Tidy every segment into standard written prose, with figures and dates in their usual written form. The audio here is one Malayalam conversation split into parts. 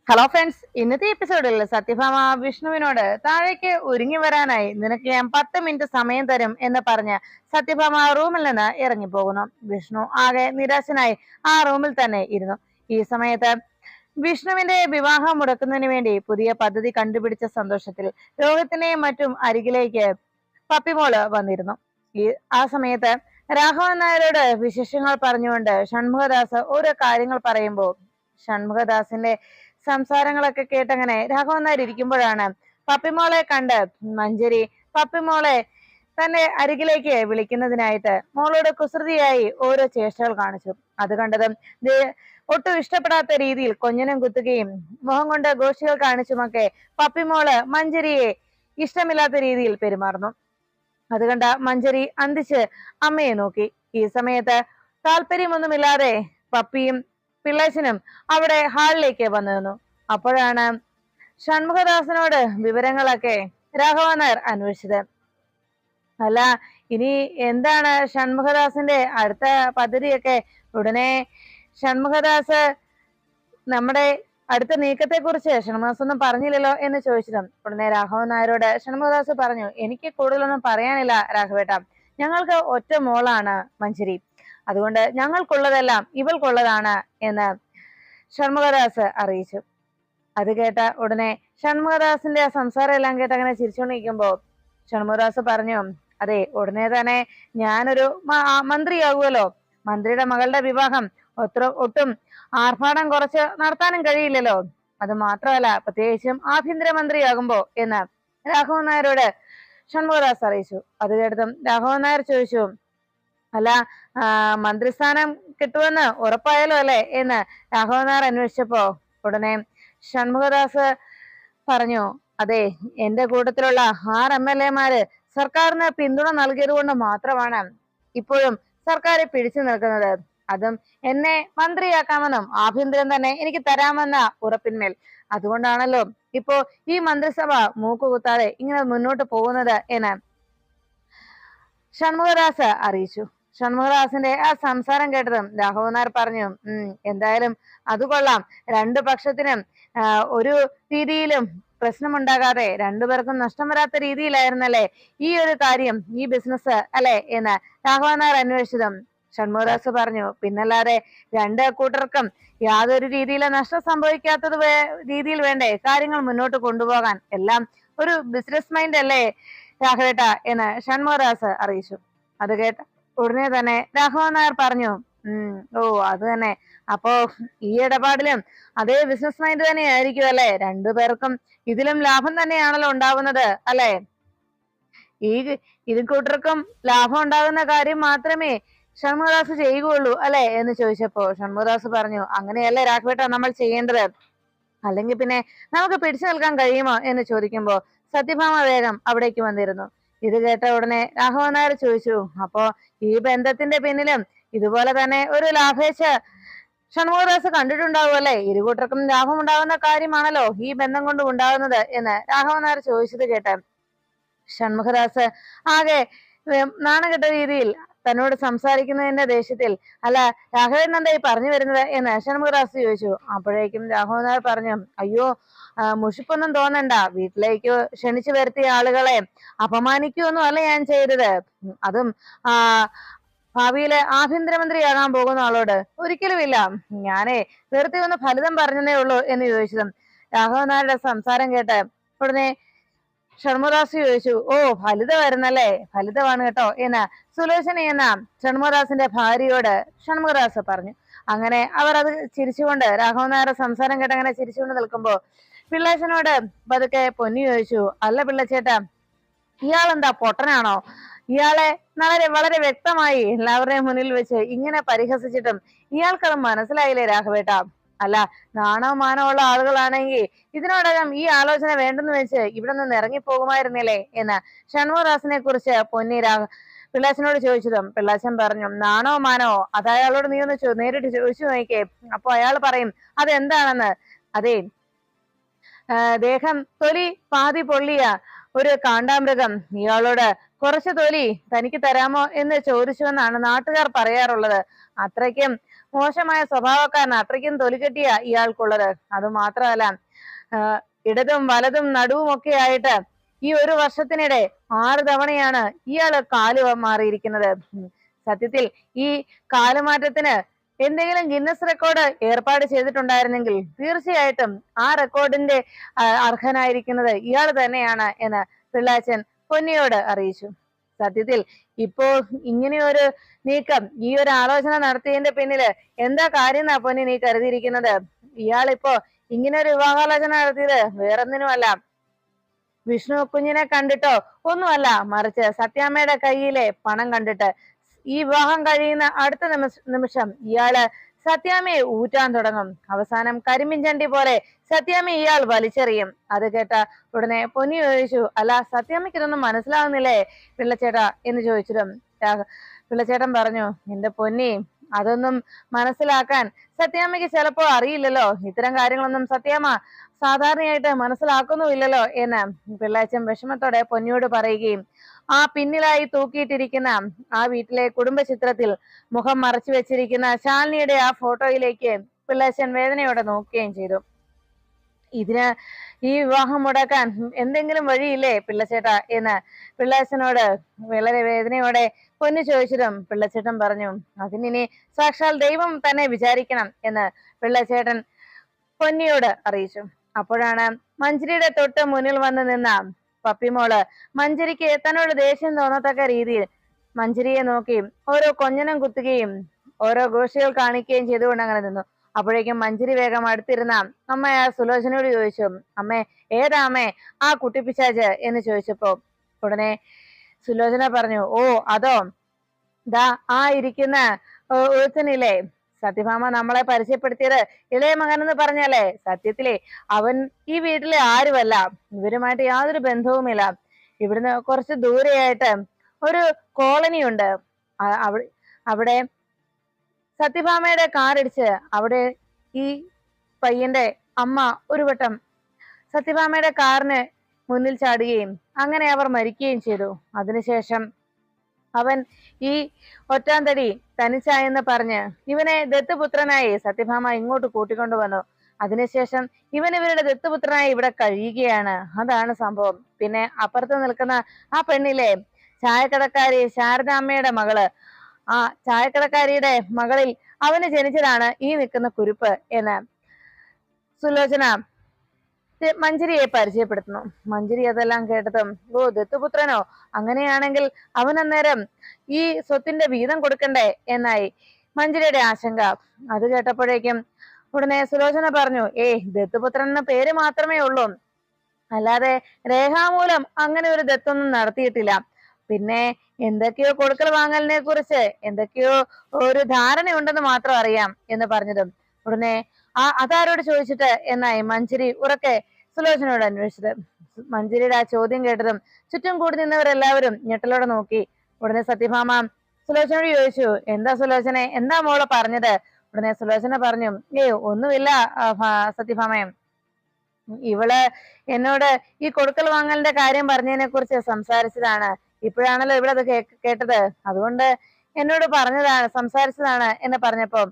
ഹലോ ഫ്രണ്ട്സ്, ഇന്നത്തെ എപ്പിസോഡിൽ സത്യഭാമ വിഷ്ണുവിനോട് താഴേക്ക് ഒരുങ്ങി വരാനായി നിനക്ക് ഞാൻ 10 മിനിറ്റ് സമയം തരും എന്ന് പറഞ്ഞ് സത്യഭാമ റൂമിൽ നിന്ന് ഇറങ്ങിപ്പോകുന്നു. വിഷ്ണു ആകെ നിരാശനായി ആ റൂമിൽ തന്നെ ഇരുന്നു. ഈ സമയത്ത് വിഷ്ണുവിന്റെ വിവാഹം മുടക്കുന്നതിന് വേണ്ടി പുതിയ പദ്ധതി കണ്ടുപിടിച്ച സന്തോഷത്തിൽ രോഹിത്തിനെയും മറ്റും അരികിലേക്ക് പപ്പിമോള് വന്നിരുന്നു. ആ സമയത്ത് രാഘവൻ നായരോട് വിശേഷങ്ങൾ പറഞ്ഞുകൊണ്ട് ഷൺമുഖദാസ് ഓരോ കാര്യങ്ങൾ പറയുമ്പോൾ ഷൺമുഖദാസിന്റെ സംസാരങ്ങളൊക്കെ കേട്ടങ്ങനെ രാഘവൻ നായർ ഇരിക്കുമ്പോഴാണ് പപ്പിമോളെ കണ്ട് മഞ്ജരി പപ്പിമോളെ തന്റെ അരികിലേക്ക് വിളിക്കുന്നതിനായിട്ട് മോളോട് കുസൃതിയായി ഓരോ ചേഷ്ടകൾ കാണിച്ചു. അത് കണ്ടതും ഒട്ടും ഇഷ്ടപ്പെടാത്ത രീതിയിൽ കൊഞ്ഞനം കുത്തുകയും മുഖം കൊണ്ട് ഗോഷ്ഠികൾ കാണിച്ചുമൊക്കെ പപ്പിമോള് മഞ്ജരിയെ ഇഷ്ടമില്ലാത്ത രീതിയിൽ പെരുമാറുന്നു. അത് കണ്ട മഞ്ജരി അന്തിച്ച് അമ്മയെ നോക്കി. ഈ സമയത്ത് താല്പര്യമൊന്നുമില്ലാതെ പപ്പിയും പിള്ളേച്ചനും അവിടെ ഹാളിലേക്ക് വന്നു നിന്നു. അപ്പോഴാണ് ഷൺമുഖദാസനോട് വിവരങ്ങളൊക്കെ രാഘവൻ നായർ അന്വേഷിച്ചത്. അല്ല, ഇനി എന്താണ് ഷൺമുഖദാസിന്റെ അടുത്ത പദ്ധതിയൊക്കെ? ഉടനെ ഷൺമുഖദാസ് നമ്മുടെ അടുത്ത നീക്കത്തെ കുറിച്ച് ഷൺമുഖദാസ് ഒന്നും പറഞ്ഞില്ലല്ലോ എന്ന് ചോദിച്ചതും ഉടനെ രാഘവൻ നായരോട് ഷൺമുഖദാസ് പറഞ്ഞു, എനിക്ക് കൂടുതലൊന്നും പറയാനില്ല രാഘവേട്ട, ഞങ്ങൾക്ക് ഒറ്റ മോളാണ് മഞ്ജരി, അതുകൊണ്ട് ഞങ്ങൾക്കുള്ളതെല്ലാം ഇവൾക്കുള്ളതാണ് എന്ന് ഷൺമുഖദാസ് അറിയിച്ചു. അത് കേട്ട ഉടനെ ഷൺമുഖദാസിന്റെ സംസാരം എല്ലാം കേട്ട് അങ്ങനെ ചിരിച്ചുകൊണ്ടിരിക്കുമ്പോ ഷൺമുഖദാസ് പറഞ്ഞു, അതെ, ഉടനെ തന്നെ ഞാനൊരു മന്ത്രിയാകുമല്ലോ. മന്ത്രിയുടെ മകളുടെ വിവാഹം ഒട്ടും ആർഭാടം കുറച്ച് നടത്താനും കഴിയില്ലല്ലോ. അത് മാത്രമല്ല, പ്രത്യേകിച്ചും ആഭ്യന്തരമന്ത്രിയാകുമ്പോ എന്ന് രാഘവൻ നായരോട് ഷൺമുഖദാസ് അറിയിച്ചു. അത് കേട്ടതും രാഘവൻ നായർ ചോദിച്ചു, അല്ല, മന്ത്രിസ്ഥാനം കിട്ടുമെന്ന് ഉറപ്പായാലോ അല്ലെ എന്ന് രാഘവൻ നായർ അന്വേഷിച്ചപ്പോ ഉടനെ ഷൺമുഖദാസ് പറഞ്ഞു, അതെ, എന്റെ കൂട്ടത്തിലുള്ള 6 MLA-മാര് സർക്കാരിന് പിന്തുണ നൽകിയത് കൊണ്ട് മാത്രമാണ് ഇപ്പോഴും സർക്കാർ പിടിച്ചു നിൽക്കുന്നത്. അതും എന്നെ മന്ത്രിയാക്കാമെന്നും ആഭ്യന്തരം തന്നെ എനിക്ക് തരാമെന്ന ഉറപ്പിന്മേൽ. അതുകൊണ്ടാണല്ലോ ഇപ്പോ ഈ മന്ത്രിസഭ മൂക്കുകുത്താതെ ഇങ്ങനെ മുന്നോട്ട് പോകുന്നത് എന്ന് ഷൺമുഖദാസ് അറിയിച്ചു. ഷൺമുഖദാസിന്റെ ആ സംസാരം കേട്ടതും രാഘവൻ നായർ പറഞ്ഞു, എന്തായാലും അത് കൊള്ളാം. 2 പക്ഷത്തിനും ഒരു രീതിയിലും പ്രശ്നമുണ്ടാകാതെ രണ്ടുപേർക്കും നഷ്ടം വരാത്ത രീതിയിലായിരുന്നല്ലേ ഈ ഒരു കാര്യം, ഈ ബിസിനസ് അല്ലെ എന്ന് രാഘവൻ നായർ അന്വേഷിച്ചതും ഷൺമുഖദാസ് പറഞ്ഞു, പിന്നല്ലാതെ 2 കൂട്ടർക്കും യാതൊരു രീതിയിലും നഷ്ടം സംഭവിക്കാത്തത് രീതിയിൽ വേണ്ടേ കാര്യങ്ങൾ മുന്നോട്ട് കൊണ്ടുപോകാൻ. എല്ലാം ഒരു ബിസിനസ് മൈൻഡ് അല്ലേ രാഘവേട്ട എന്ന് ഷൺമുഖദാസ് അറിയിച്ചു. അത് കേട്ട ഉടനെ തന്നെ രാഘവൻ നായർ പറഞ്ഞു, ഓ, അത് തന്നെ. അപ്പോ ഈ ഇടപാടിലും അതേ ബിസിനസ് മൈൻഡ് തന്നെ ആയിരിക്കും അല്ലെ? 2 പേർക്കും ഇതിലും ലാഭം തന്നെയാണല്ലോ ഉണ്ടാവുന്നത് അല്ലെ? ഇരു കൂട്ടർക്കും ലാഭം ഉണ്ടാകുന്ന കാര്യം മാത്രമേ ഷൺമുഖദാസ് ചെയ്യുകയുള്ളൂ അല്ലെ എന്ന് ചോദിച്ചപ്പോ ഷൺമുഖദാസ് പറഞ്ഞു, അങ്ങനെയല്ലേ രാഘവേട്ട നമ്മൾ ചെയ്യേണ്ടത്, അല്ലെങ്കിൽ പിന്നെ നമുക്ക് പിടിച്ചു നിൽക്കാൻ കഴിയുമോ എന്ന് ചോദിക്കുമ്പോ സത്യഭാമ വേഗം അവിടേക്ക് വന്നിരുന്നു. ഇത് കേട്ട ഉടനെ രാഘവൻ നായർ ചോദിച്ചു, അപ്പോ ഈ ബന്ധത്തിന്റെ പിന്നിലും ഇതുപോലെ തന്നെ ഒരു ലാഭേച്ഛ ഷൺമുഖദാസ് കണ്ടിട്ടുണ്ടാവും അല്ലെ? ഇരുകൂട്ടർക്കും ലാഭം ഉണ്ടാകുന്ന കാര്യമാണല്ലോ ഈ ബന്ധം കൊണ്ട് ഉണ്ടാകുന്നത് എന്ന് രാഘവൻ നായർ ചോദിച്ചത് കേട്ട് ഷൺമുഖദാസ് ആകെ നാണകെട്ട രീതിയിൽ തന്നോട് സംസാരിക്കുന്നതിന്റെ ദേഷ്യത്തിൽ, അല്ല, രാഘവൻ എന്തായി പറഞ്ഞു വരുന്നത് എന്ന് ഷൺമുഖദാസ് ചോദിച്ചു. അപ്പോഴേക്കും രാഘവൻ നായർ പറഞ്ഞു, അയ്യോ, മുഷിപ്പൊന്നും തോന്നണ്ട, വീട്ടിലേക്ക് ക്ഷണിച്ചു വരുത്തിയ ആളുകളെ അപമാനിക്കുകയൊന്നും അല്ല ഞാൻ ചെയ്തത്. അതും ഭാവിയിലെ ആഭ്യന്തരമന്ത്രിയാകാൻ പോകുന്ന ആളോട് ഒരിക്കലുമില്ല. ഞാനേ വെറുതെ ഒന്ന് ഫലിതം പറഞ്ഞതേ ഉള്ളൂ എന്ന് ചോദിച്ചതും രാഘവൻ നായരുടെ സംസാരം കേട്ട് ഉടനെ ഷൺമുഖദാസ് ചോദിച്ചു, ഓ, ഫലിതമായിരുന്നല്ലേ? ഫലിതമാണ് കേട്ടോ എന്ന് സുലോചന എന്ന ഷൺമുഖദാസിന്റെ ഭാര്യയോട് ഷൺമുഖദാസ് പറഞ്ഞു. അങ്ങനെ അവർ അത് ചിരിച്ചുകൊണ്ട് രാഘവൻ നായരുടെ സംസാരം കേട്ട് അങ്ങനെ ചിരിച്ചുകൊണ്ട് നിൽക്കുമ്പോ പിള്ളേച്ചനോട് പതുക്കെ പൊന്നി ചോദിച്ചു, അല്ല പിള്ളച്ചേട്ടാ, ഇയാളെന്താ പൊട്ടനാണോ? ഇയാളെ വളരെ വ്യക്തമായി എല്ലാവരുടെയും മുന്നിൽ വെച്ച് ഇങ്ങനെ പരിഹസിച്ചിട്ടും ഇയാൾക്കത് മനസ്സിലായില്ലേ രാഘവേട്ട? അല്ല, നാണോ മാനോ ഉള്ള ആളുകളാണെങ്കിൽ ഇതിനോടകം ഈ ആലോചന വേണ്ടെന്ന് വെച്ച് ഇവിടെ നിന്ന് ഇറങ്ങിപ്പോകുമായിരുന്നില്ലേ എന്ന് ഷൺമുഖദാസിനെ കുറിച്ച് പൊന്നി പിള്ളാച്ചനോട് ചോദിച്ചതും പിള്ളാച്ചൻ പറഞ്ഞു, നാണോ മാനോ അത് അയാളോട് നീ ഒന്ന് നേരിട്ട് ചോദിച്ചു നോക്കിയേ, അപ്പൊ അയാൾ പറയും അതെന്താണെന്ന്. അതെ, ദേഹം തൊലി പാതി പൊള്ളിയ ഒരു കാണ്ടാമൃഗം ഇയാളോട് കുറച്ച് തൊലി തനിക്ക് തരാമോ എന്ന് ചോദിച്ചുവെന്നാണ് നാട്ടുകാർ പറയാറുള്ളത്. അത്രയ്ക്കും മോശമായ സ്വഭാവക്കാരൻ, അത്രയ്ക്കും തൊലികെട്ടിയ ഇയാൾക്കുള്ളത്. അത് മാത്രമല്ല, ഇടതും വലതും നടുവും ഒക്കെ ആയിട്ട് ഈ ഒരു വർഷത്തിനിടെ 6 തവണയാണ് ഇയാള് കാല് മാറിയിരിക്കുന്നത്. സത്യത്തിൽ ഈ കാലുമാറ്റത്തിന് എന്തെങ്കിലും ഗിന്നസ് റെക്കോർഡ് ഏർപ്പാട് ചെയ്തിട്ടുണ്ടായിരുന്നെങ്കിൽ തീർച്ചയായിട്ടും ആ റെക്കോർഡിന്റെ അർഹനായിരിക്കുന്നത് ഇയാൾ തന്നെയാണ് എന്ന് പിള്ളാച്ചൻ പൊന്നിയോട് അറിയിച്ചു. സത്യത്തിൽ ഇപ്പോ ഇങ്ങനെയൊരു നീക്കം, ഈ ഒരു ആലോചന നടത്തിയതിന്റെ പിന്നില് എന്താ കാര്യം എന്നാ പൊന്നി നീ കരുതിയിരിക്കുന്നത്? ഇയാളിപ്പോ ഇങ്ങനെ ഒരു വിവാഹാലോചന നടത്തിയത് വേറൊന്നിനുമല്ല, വിഷ്ണു കുഞ്ഞിനെ കണ്ടിട്ടോ ഒന്നുമല്ല, മറിച്ച് സത്യാമ്മയുടെ കയ്യിലെ പണം കണ്ടിട്ട്. ഈ വിവാഹം കഴിയുന്ന അടുത്ത നിമിഷം ഇയാള് സത്യാമ്മയെ ഊറ്റാൻ തുടങ്ങും. അവസാനം കരിമ്പിൻചണ്ടി പോലെ സത്യാമ്മ ഇയാൾ വലിച്ചെറിയും. അത് കേട്ട ഉടനെ പൊന്നി ചോദിച്ചു, അല്ല സത്യാമ്മയ്ക്ക് ഇതൊന്നും മനസ്സിലാവുന്നില്ലേ പിള്ളച്ചേട്ടാ എന്ന് ചോദിച്ചിട്ടും പിള്ളച്ചേട്ടൻ പറഞ്ഞു, എന്റെ പൊന്നി, അതൊന്നും മനസ്സിലാക്കാൻ സത്യാമ്മയ്ക്ക് ചിലപ്പോ അറിയില്ലല്ലോ. ഇത്തരം കാര്യങ്ങളൊന്നും സത്യാമ്മ സാധാരണയായിട്ട് മനസ്സിലാക്കുന്നുമില്ലല്ലോ എന്ന് പിള്ളാച്ചൻ വിഷമത്തോടെ പൊന്നിയോട് പറയുകയും ആ പിന്നിലായി തൂക്കിയിട്ടിരിക്കുന്ന ആ വീട്ടിലെ കുടുംബ ചിത്രത്തിൽ മുഖം മറച്ചു വെച്ചിരിക്കുന്ന ശാലിനിയുടെ ആ ഫോട്ടോയിലേക്ക് പിള്ളാച്ചൻ വേദനയോടെ നോക്കുകയും ചെയ്തു. ഇതിന് ഈ വിവാഹം മുടക്കാൻ എന്തെങ്കിലും വഴിയില്ലേ പിള്ളച്ചേട്ടാ എന്ന് പിള്ളാച്ചനോട് വളരെ വേദനയോടെ പൊന്നു ചോദിച്ചിട്ടും പിള്ളച്ചേട്ടൻ പറഞ്ഞു, അതിനി സാക്ഷാൽ ദൈവം തന്നെ വിചാരിക്കണം എന്ന് പിള്ളച്ചേട്ടൻ പൊന്നിയോട് അറിയിച്ചു. അപ്പോഴാണ് മഞ്ജരിയുടെ തൊട്ട് മുന്നിൽ വന്ന് നിന്ന പപ്പിമോള് മഞ്ജരിക്ക് തന്നോട് ദേഷ്യം തോന്നത്തക്ക രീതിയിൽ മഞ്ജരിയെ നോക്കി ഓരോ കൊഞ്ഞനം കുത്തുകയും ഓരോ ഘോഷികൾ കാണിക്കുകയും ചെയ്തുകൊണ്ട് അങ്ങനെ നിന്നു. അപ്പോഴേക്കും മഞ്ജരി വേഗം അടുത്തിരുന്ന അമ്മ സുലോചനയോട് ചോദിച്ചു, അമ്മേ, ഏതാ അമ്മേ ആ കുട്ടിപ്പിശാച് എന്ന് ചോദിച്ചപ്പോ ഉടനെ സുലോചന പറഞ്ഞു, ഓ അതോ, ദാ ആ ഇരിക്കുന്ന ഒരുത്തനില്ലേ, സത്യഭാമ നമ്മളെ പരിചയപ്പെടുത്തിയത് ഇളയ മകൻ എന്ന് പറഞ്ഞാലേ, സത്യത്തിലേ അവൻ ഈ വീട്ടിലെ ആരുമല്ല, ഇവരുമായിട്ട് യാതൊരു ബന്ധവുമില്ല. ഇവിടുന്ന് കുറച്ച് ദൂരെയായിട്ട് ഒരു കോളനി ഉണ്ട്. അവിടെ സത്യഭാമയുടെ കാറിടിച്ച് അവിടെ ഈ പയ്യന്റെ അമ്മ ഒരു വട്ടം സത്യഭാമയുടെ കാറിന് മുന്നിൽ ചാടുകയും അങ്ങനെ അവർ മരിക്കുകയും ചെയ്തു. അതിനുശേഷം അവൻ ഈ ഒറ്റാന്തടി തനിച്ചായെന്ന് പറഞ്ഞ് ഇവനെ ദത്തുപുത്രനായി സത്യഭാമ ഇങ്ങോട്ട് കൂട്ടിക്കൊണ്ടുവന്നു. അതിനുശേഷം ഇവരുടെ ദത്തുപുത്രനായി ഇവിടെ കഴിയുകയാണ്. അതാണ് സംഭവം. പിന്നെ അപ്പുറത്ത് നിൽക്കുന്ന ആ പെണ്ണിലെ ചായക്കടക്കാരി ശാരദാമ്മയുടെ മകള്, ആ ചായക്കടക്കാരിയുടെ മകളിൽ അവന് ജനിച്ചതാണ് ഈ നിൽക്കുന്ന കുരുപ്പ് എന്ന് സുലോചന മഞ്ജരിയെ പരിചയപ്പെടുത്തുന്നു. മഞ്ജരി അതെല്ലാം കേട്ടതും, ഓ ദത്തുപുത്രനോ, അങ്ങനെയാണെങ്കിൽ അവൻ അന്നേരം ഈ സ്വത്തിന്റെ വീതം കൊടുക്കണ്ടേ എന്നായി മഞ്ജരിയുടെ ആശങ്ക. അത് കേട്ടപ്പോഴേക്കും ഉടനെ സുലോചന പറഞ്ഞു, ദത്തുപുത്രൻ എന്ന പേര് മാത്രമേ ഉള്ളൂ, അല്ലാതെ രേഖാമൂലം അങ്ങനെ ഒരു ദത്തൊന്നും നടത്തിയിട്ടില്ല. പിന്നെ എന്തൊക്കെയോ കൊടുക്കൽ വാങ്ങലിനെ കുറിച്ച് എന്തൊക്കെയോ ഒരു ധാരണയുണ്ടെന്ന് മാത്രം അറിയാം എന്ന് പറഞ്ഞതും ഉടനെ അതാരോട് ചോദിച്ചിട്ട് എന്നായി മഞ്ജരി ഉറക്കെ സുലോചനയോട് അന്വേഷിച്ചത്. മഞ്ജരിയുടെ ആ ചോദ്യം കേട്ടതും ചുറ്റും കൂടി നിന്നവരെല്ലാവരും ഞെട്ടലോടെ നോക്കി. ഉടനെ സത്യഭാമ സുലോചനയോട് ചോദിച്ചു, എന്താ സുലോചനെ, എന്താ മോളെ പറഞ്ഞത്? ഉടനെ സുലോചന പറഞ്ഞു, ഒന്നുമില്ല സത്യഭാമയും, ഇവള് എന്നോട് ഈ കൊടുക്കൽ വാങ്ങലിന്റെ കാര്യം പറഞ്ഞതിനെ കുറിച്ച് സംസാരിച്ചതാണ്. ഇപ്പോഴാണല്ലോ ഇവളത് കേട്ടത്, അതുകൊണ്ട് എന്നോട് പറഞ്ഞതാണ്, സംസാരിച്ചതാണ് എന്ന് പറഞ്ഞപ്പോ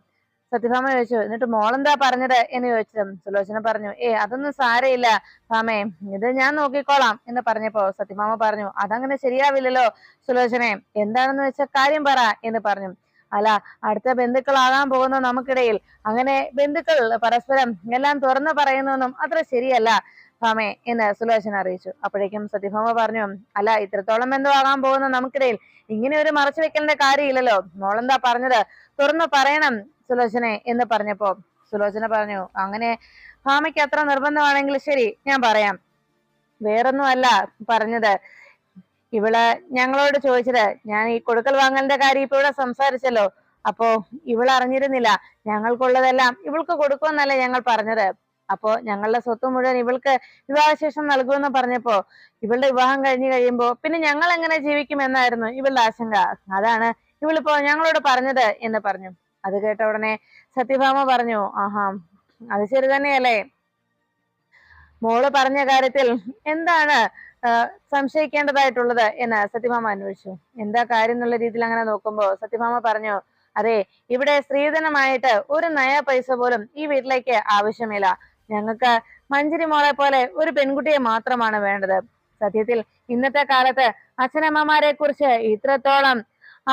സത്യഭാമ ചോദിച്ചു, എന്നിട്ട് മോളെന്താ പറഞ്ഞത് എന്ന് ചോദിച്ചതും സുലോചന പറഞ്ഞു, അതൊന്നും സാരയില്ല ഭാമേ, ഇത് ഞാൻ നോക്കിക്കോളാം എന്ന് പറഞ്ഞപ്പോ സത്യഭാമ പറഞ്ഞു, അതങ്ങനെ ശരിയാവില്ലല്ലോ സുലോചനെ, എന്താണെന്ന് വെച്ച കാര്യം പറ എന്ന് പറഞ്ഞു. അല്ല, അടുത്ത ബന്ധുക്കളാകാൻ പോകുന്ന നമുക്കിടയിൽ അങ്ങനെ ബന്ധുക്കൾ പരസ്പരം എല്ലാം തുറന്നു പറയുന്നൊന്നും അത്ര ശരിയല്ല ഭാമേ എന്ന് സുലോചന അറിയിച്ചു. അപ്പോഴേക്കും സത്യഭാമ പറഞ്ഞു, അല്ല, ഇത്രത്തോളം ബന്ധമാകാൻ പോകുന്ന നമുക്കിടയിൽ ഇങ്ങനെ ഒരു മറച്ചു വെക്കലിന്റെ കാര്യമില്ലല്ലോ, മോളെന്താ പറഞ്ഞത് തുറന്നു പറയണം സുലോചനെ എന്ന് പറഞ്ഞപ്പോ സുലോചന പറഞ്ഞു, അങ്ങനെ ഭാമയ്ക്ക് അത്ര നിർബന്ധമാണെങ്കിൽ ശരി, ഞാൻ പറയാം. വേറൊന്നും അല്ല പറഞ്ഞത്, ഇവള് ഞങ്ങളോട് ചോദിച്ചത്, ഞാൻ ഈ കൊടുക്കൽ വാങ്ങലിന്റെ കാര്യം ഇപ്പൊ ഇവിടെ സംസാരിച്ചല്ലോ, അപ്പോ ഇവൾ അറിഞ്ഞിരുന്നില്ല ഞങ്ങൾക്കുള്ളതെല്ലാം ഇവൾക്ക് കൊടുക്കുമെന്നല്ല ഞങ്ങൾ പറഞ്ഞത്. അപ്പോ ഞങ്ങളുടെ സ്വത്ത് മുഴുവൻ ഇവൾക്ക് വിവാഹശേഷം നൽകുമെന്ന് പറഞ്ഞപ്പോ ഇവളുടെ വിവാഹം കഴിഞ്ഞു കഴിയുമ്പോ പിന്നെ ഞങ്ങൾ എങ്ങനെ ജീവിക്കുമെന്നായിരുന്നു ഇവളുടെ ആശങ്ക. അതാണ് ഇവളിപ്പോ ഞങ്ങളോട് പറഞ്ഞത് എന്ന് പറഞ്ഞു. അത് കേട്ട ഉടനെ സത്യഭാമ പറഞ്ഞു, ആഹാ, അത് ശരി തന്നെയല്ലേ, മോള് പറഞ്ഞ കാര്യത്തിൽ എന്താണ് സംശയിക്കേണ്ടതായിട്ടുള്ളത് എന്ന് സത്യഭാമ അന്വേഷിച്ചു. എന്താ കാര്യം എന്നുള്ള രീതിയിൽ അങ്ങനെ നോക്കുമ്പോ സത്യഭാമ പറഞ്ഞു, അതെ, ഇവിടെ സ്ത്രീധനമായിട്ട് ഒരു നയ പൈസ പോലും ഈ വീട്ടിലേക്ക് ആവശ്യമില്ല. ഞങ്ങൾക്ക് മഞ്ജരി മോളെ പോലെ ഒരു പെൺകുട്ടിയെ മാത്രമാണ് വേണ്ടത്. സത്യത്തിൽ ഇന്നത്തെ കാലത്ത് അച്ഛനമ്മമാരെ കുറിച്ച് ഇത്രത്തോളം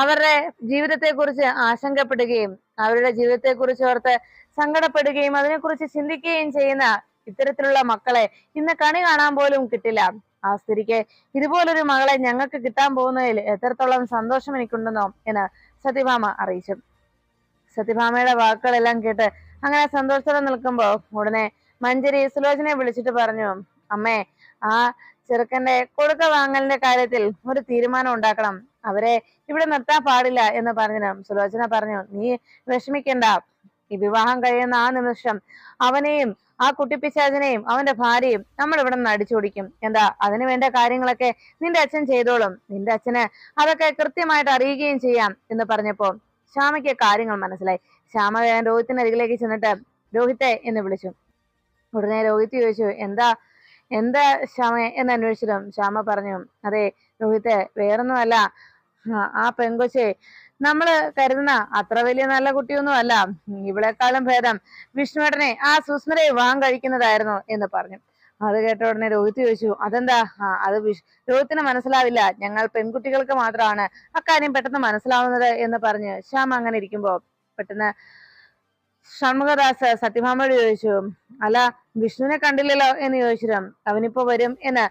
അവരുടെ ജീവിതത്തെ കുറിച്ച് ആശങ്കപ്പെടുകയും അവരുടെ ജീവിതത്തെ കുറിച്ച് ഓർത്ത് സങ്കടപ്പെടുകയും അതിനെക്കുറിച്ച് ചിന്തിക്കുകയും ചെയ്യുന്ന ഇത്തരത്തിലുള്ള മക്കളെ ഇന്ന് കണി കാണാൻ പോലും കിട്ടില്ല. ആ സ്ഥിതിക്ക് ഇതുപോലൊരു മകളെ ഞങ്ങൾക്ക് കിട്ടാൻ പോകുന്നതിൽ എത്രത്തോളം സന്തോഷം എനിക്കുണ്ടെന്നോ എന്ന് സത്യഭാമ അറിയിച്ചു. സത്യഭാമയുടെ വാക്കുകളെല്ലാം കേട്ട് അങ്ങനെ സന്തോഷത്തോടെ നിൽക്കുമ്പോ ഉടനെ മഞ്ജരി സുലോചനയെ വിളിച്ചിട്ട് പറഞ്ഞു, അമ്മേ, ആ ചെറുക്കന്റെ കൊടുക്ക വാങ്ങലിന്റെ കാര്യത്തിൽ ഒരു തീരുമാനം ഉണ്ടാക്കണം. അവരെ ഇവിടെ നിർത്താൻ പാടില്ല എന്ന് പറഞ്ഞു. സുലോചന പറഞ്ഞു, നീ വിഷമിക്കണ്ട. ഈ വിവാഹം കഴിയുന്ന ആ നിമിഷം അവനെയും ആ കുട്ടിപ്പിശാചിനെയും അവന്റെ ഭാര്യയും നമ്മൾ ഇവിടെ നിന്ന് അടിച്ചോടിക്കും. എന്താ, അതിനു വേണ്ട കാര്യങ്ങളൊക്കെ നിന്റെ അച്ഛൻ ചെയ്തോളും. നിന്റെ അച്ഛന് അതൊക്കെ കൃത്യമായിട്ട് അറിയുകയും ചെയ്യാം എന്ന് പറഞ്ഞപ്പോ ശ്യാമയ്ക്ക് കാര്യങ്ങൾ മനസ്സിലായി. ശ്യാമ വേഗം രോഹിത്തിന്റെ അരികിലേക്ക് ചെന്നിട്ട് രോഹിത്തെ എന്ന് വിളിച്ചു. ഉടനെ രോഹിത് ചോദിച്ചു, എന്താ എന്താ ശ്യാമ എന്ന് അന്വേഷിച്ചിട്ടും ശ്യാമ പറഞ്ഞു, അതെ രോഹിത്തെ, വേറൊന്നുമല്ല, ആ പെങ്കൊച്ചെ നമ്മള് കരുതുന്ന അത്ര വലിയ നല്ല കുട്ടിയൊന്നും അല്ല. ഇവളെക്കാളും ഭേദം വിഷ്ണുവേട്ടനെ ആ സുസ്മിതയെ വിവാഹം കഴിക്കുന്നതായിരുന്നു എന്ന് പറഞ്ഞു. അത് കേട്ട ഉടനെ രോഹിത് ചോദിച്ചു, അതെന്താ? അത് രോഹിത്തിന് മനസ്സിലാവില്ല. ഞങ്ങൾ പെൺകുട്ടികൾക്ക് മാത്രമാണ് അക്കാര്യം പെട്ടെന്ന് മനസ്സിലാവുന്നത് എന്ന് പറഞ്ഞ് ശ്യാം അങ്ങനെ ഇരിക്കുമ്പോ പെട്ടെന്ന് ഷൺമുഖദാസ് സത്യഭാമയോട് ചോദിച്ചു, അല്ല, വിഷ്ണുവിനെ കണ്ടില്ലല്ലോ എന്ന് ചോദിച്ചിട്ടും അവനിപ്പോ വരും എന്ന്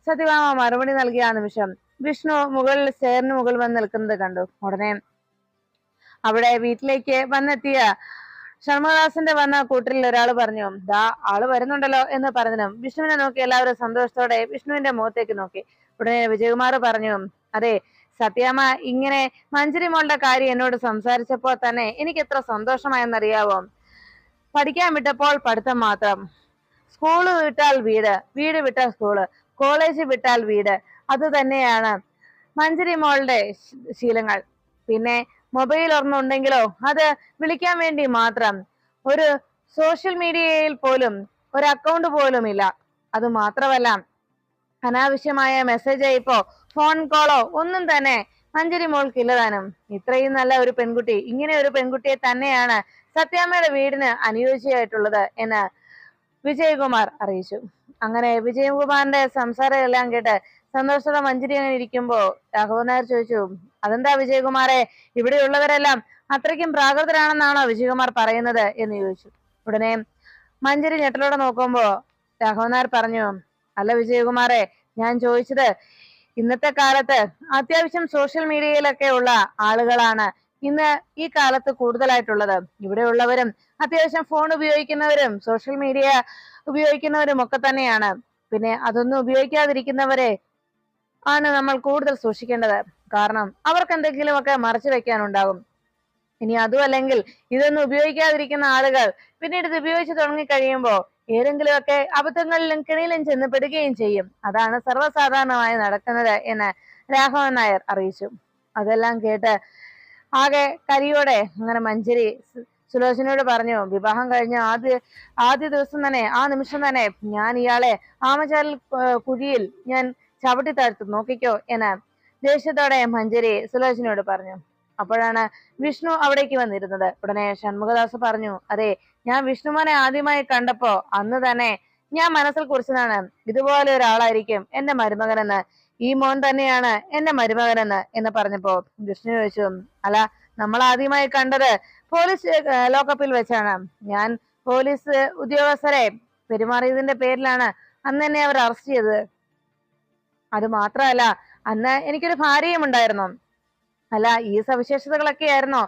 സത്യഭാമ മറുപടി നൽകിയ ആ നിമിഷം വിഷ്ണു മുകളിൽ സ്റ്റെയറിന് മുകളിൽ വന്ന് നിൽക്കുന്നത് കണ്ടു. ഉടനെ അവിടെ വീട്ടിലേക്ക് വന്നെത്തിയ ഷൺമുഖദാസിന്റെ വന്ന കൂട്ടരിൽ ഒരാൾ പറഞ്ഞു, ദാ ആള് വരുന്നുണ്ടല്ലോ എന്ന് പറഞ്ഞതും വിഷ്ണുവിനെ നോക്കി എല്ലാവരും സന്തോഷത്തോടെ വിഷ്ണുവിന്റെ മുഖത്തേക്ക് നോക്കി. ഉടനെ വിജയകുമാർ പറഞ്ഞു, അതെ, സത്യാമ്മ ഇങ്ങനെ മഞ്ജരി മോളുടെ കാര്യം എന്നോട് സംസാരിച്ചപ്പോൾ തന്നെ എനിക്ക് എത്ര സന്തോഷമായെന്നറിയാവോ. പഠിക്കാൻ വിട്ടപ്പോൾ പഠിത്തം മാത്രം, സ്കൂള് വിട്ടാൽ വീട്, വീട് വിട്ടാൽ സ്കൂള്, കോളേജ് വിട്ടാൽ വീട്, അത് തന്നെയാണ് മഞ്ജരി മോളുടെ ശീലങ്ങൾ. പിന്നെ മൊബൈൽ ഒരെണ്ണമുണ്ടെങ്കിലോ അത് വിളിക്കാൻ വേണ്ടി മാത്രം. ഒരു സോഷ്യൽ മീഡിയയിൽ പോലും ഒരു അക്കൗണ്ട് പോലും ഇല്ല. അത് മാത്രമല്ല, അനാവശ്യമായ മെസ്സേജ് അയപ്പോ ഫോൺ കോളോ ഒന്നും തന്നെ മഞ്ജരി മോൾക്ക് ഇല്ലതാനും. ഇത്രയും നല്ല ഒരു പെൺകുട്ടി, ഇങ്ങനെ ഒരു പെൺകുട്ടിയെ തന്നെയാണ് സത്യാമ്മയുടെ വീടിന് അനുയോജ്യമായിട്ടുള്ളത് എന്ന് വിജയകുമാർ അറിയിച്ചു. അങ്ങനെ വിജയകുമാറിന്റെ സംസാരം എല്ലാം കേട്ട് സന്തോഷത്തോടെ മഞ്ജരി അങ്ങനെ ഇരിക്കുമ്പോ രാഘവൻ നായർ ചോദിച്ചു, അതെന്താ വിജയകുമാറെ, ഇവിടെയുള്ളവരെല്ലാം അത്രയ്ക്കും പ്രാകൃതരാണെന്നാണോ വിജയകുമാർ പറയുന്നത് എന്ന് ചോദിച്ചു. ഉടനെ മഞ്ജരി ഞെട്ടലോടെ നോക്കുമ്പോ രാഘവൻ നായർ പറഞ്ഞു, അല്ല വിജയകുമാറെ, ഞാൻ ചോദിച്ചത് ഇന്നത്തെ കാലത്ത് അത്യാവശ്യം സോഷ്യൽ മീഡിയയിലൊക്കെ ഉള്ള ആളുകളാണ് ഇന്ന് ഈ കാലത്ത് കൂടുതലായിട്ടുള്ളത്. ഇവിടെ ഉള്ളവരും അത്യാവശ്യം ഫോൺ ഉപയോഗിക്കുന്നവരും സോഷ്യൽ മീഡിയ ഉപയോഗിക്കുന്നവരും ഒക്കെ തന്നെയാണ്. പിന്നെ അതൊന്നും ഉപയോഗിക്കാതിരിക്കുന്നവരെ ആണ് നമ്മൾ കൂടുതൽ സൂക്ഷിക്കേണ്ടത്. കാരണം അവർക്ക് എന്തെങ്കിലുമൊക്കെ മറച്ചു വെക്കാനുണ്ടാകും. ഇനി അതും അല്ലെങ്കിൽ ഇതൊന്നും ഉപയോഗിക്കാതിരിക്കുന്ന ആളുകൾ പിന്നീട് ഇത് ഉപയോഗിച്ച് തുടങ്ങി കഴിയുമ്പോ ഏതെങ്കിലുമൊക്കെ അബദ്ധങ്ങളിലും കിണിയിലും ചെന്ന് പെടുകയും ചെയ്യും. അതാണ് സർവ്വസാധാരണമായി നടക്കുന്നത് എന്ന് രാഘവൻ നായർ അറിയിച്ചു. അതെല്ലാം കേട്ട് ആകെ കരിയോടെ അങ്ങനെ മഞ്ജരി സുലോചനയോട് പറഞ്ഞു, വിവാഹം കഴിഞ്ഞ ആദ്യ ദിവസം തന്നെ, ആ നിമിഷം തന്നെ ഞാൻ ഇയാളെ ആമചാലിൽ കുഴിയിൽ ഞാൻ ചവിട്ടി താഴ്ത്തും, നോക്കിക്കോ എന്ന് ദേഷ്യത്തോടെ മഞ്ജരി സുലോചനയോട് പറഞ്ഞു. അപ്പോഴാണ് വിഷ്ണു അവിടേക്ക് വന്നിരുന്നത്. ഉടനെ ഷൺമുഖദാസ് പറഞ്ഞു, അതെ, ഞാൻ വിഷ്ണുമോനെ ആദ്യമായി കണ്ടപ്പോ അന്ന് തന്നെ ഞാൻ മനസ്സിൽ കുറിച്ചതാണ്, ഇതുപോലെ ഒരാളായിരിക്കും എന്റെ മരുമകനെന്ന്. ഈ മോൻ തന്നെയാണ് എന്റെ മരുമകനെന്ന് എന്ന് പറഞ്ഞപ്പോ വിഷ്ണു ചോദിച്ചു, അല്ല, നമ്മൾ ആദ്യമായി കണ്ടത് പോലീസ് ലോക്കപ്പിൽ വെച്ചാണ്. ഞാൻ പോലീസ് ഉദ്യോഗസ്ഥരെ പെരുമാറിയതിന്റെ പേരിലാണ് അന്ന് എന്നെ അവർ അറസ്റ്റ് ചെയ്തത്. അത് മാത്രമല്ല, അന്ന് എനിക്കൊരു ഭാര്യയും ഉണ്ടായിരുന്നു. അല്ല, ഈ സവിശേഷതകളൊക്കെ ആയിരുന്നോ